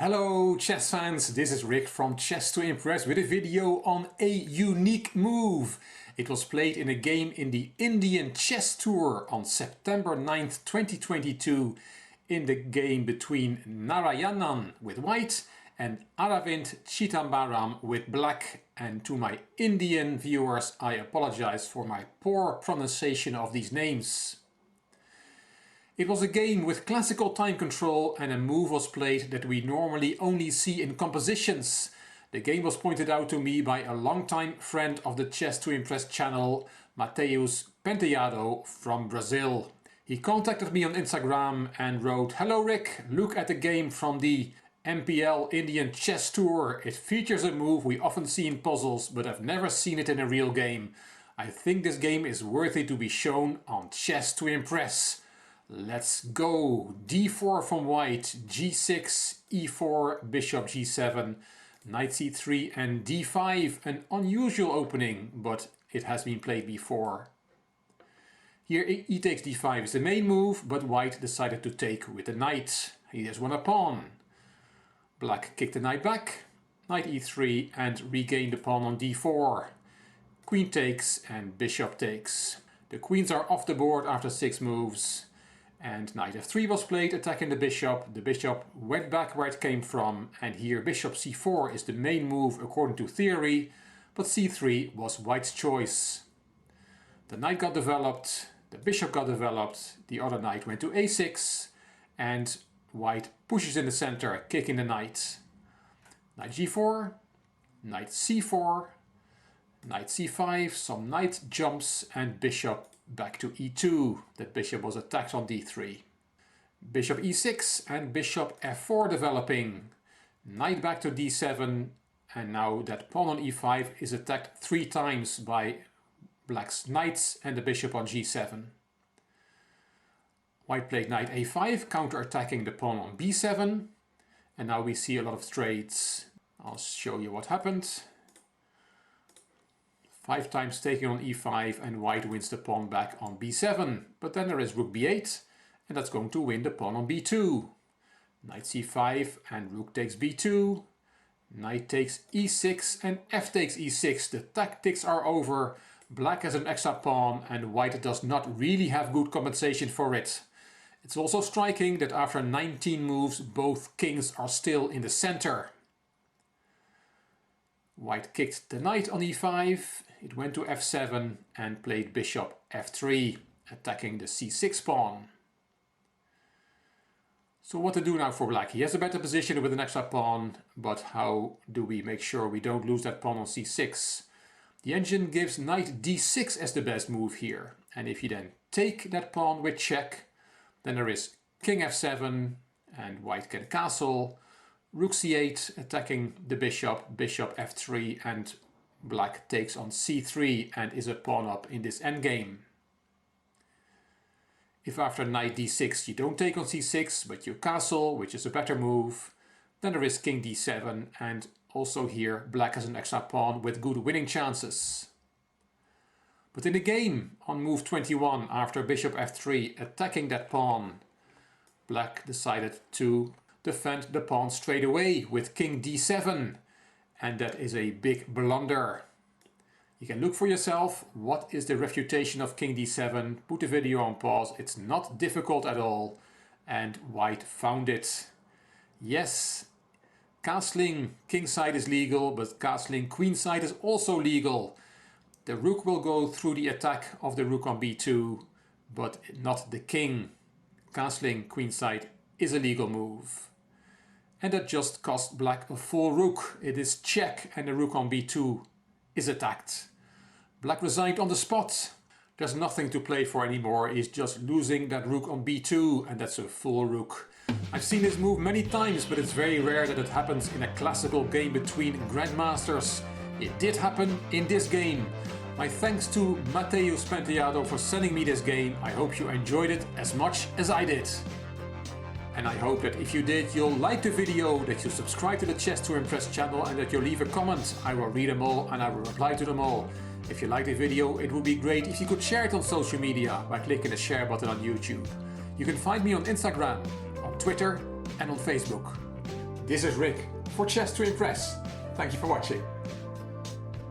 Hello chess fans, this is Rick from Chess to Impress with a video on a unique move. It was played in a game in the Indian Chess Tour on September 9th, 2022 in the game between Narayanan with white and Aravind Chidambaram with black. And to my Indian viewers, I apologize for my poor pronunciation of these names. It was a game with classical time control and a move was played that we normally only see in compositions. The game was pointed out to me by a longtime friend of the Chess to Impress channel, Matheus Penteado from Brazil. He contacted me on Instagram and wrote, "Hello Rick, look at the game from the MPL Indian Chess Tour. It features a move we often see in puzzles, but I've never seen it in a real game. I think this game is worthy to be shown on Chess to Impress. Let's go. D4 from white, G6, E4, Bishop G7, Knight C3 and D5. An unusual opening, but it has been played before. Here E takes D5 is the main move, but white decided to take with the knight. He has won a pawn. Black kicked the knight back, Knight E3 and regained the pawn on D4. Queen takes and Bishop takes. The queens are off the board after 6 moves. And Knight F3 was played, attacking the bishop. The bishop went back where it came from, and here Bishop C4 is the main move according to theory, but C3 was white's choice. The knight got developed, the bishop got developed, the other knight went to A6, and white pushes in the center, kicking the knight. Knight G4, Knight C4, Knight C5, some knight jumps, and bishop back to E2. That bishop was attacked on D3. Bishop E6 and Bishop F4 developing. Knight back to D7, and now that pawn on E5 is attacked 3 times by black's knights and the bishop on G7. White played Knight A5, counter-attacking the pawn on B7, and now we see a lot of trades. I'll show you what happened. 5 times taking on E5 and white wins the pawn back on B7. But then there is rook B8 and that's going to win the pawn on B2. Knight C5 and rook takes B2. Knight takes E6 and F takes E6. The tactics are over. Black has an extra pawn and white does not really have good compensation for it. It's also striking that after 19 moves both kings are still in the center. White kicked the knight on E5. It went to F7 and played Bishop F3, attacking the C6 pawn. So what to do now for black? He has a better position with an extra pawn, but how do we make sure we don't lose that pawn on C6? The engine gives Knight D6 as the best move here. And if you then take that pawn with check, then there is King F7 and white can castle. Rook C8 attacking the bishop, Bishop F3 and black takes on C3 and is a pawn up in this endgame. If after Knight D6 you don't take on C6 but you castle, which is a better move, then there is King D7 and also here black has an extra pawn with good winning chances. But in the game on move 21 after Bishop F3 attacking that pawn, black decided to defend the pawn straight away with King D7. And that is a big blunder. You can look for yourself. What is the refutation of King D7? Put the video on pause. It's not difficult at all. And white found it. Yes, castling kingside is legal, but castling queenside is also legal. The rook will go through the attack of the rook on B2, but not the king. Castling queenside is a legal move. And that just cost black a full rook. It is check and the rook on B2 is attacked. Black resigned on the spot. There's nothing to play for anymore. He's just losing that rook on B2 and that's a full rook. I've seen this move many times, but it's very rare that it happens in a classical game between grandmasters. It did happen in this game. My thanks to Matheus Penteado for sending me this game. I hope you enjoyed it as much as I did. And I hope that if you did, you'll like the video, that you subscribe to the Chess to Impress channel and that you'll leave a comment. I will read them all and I will reply to them all. If you like the video, it would be great if you could share it on social media by clicking the share button on YouTube. You can find me on Instagram, on Twitter and on Facebook. This is Rick for Chess to Impress. Thank you for watching.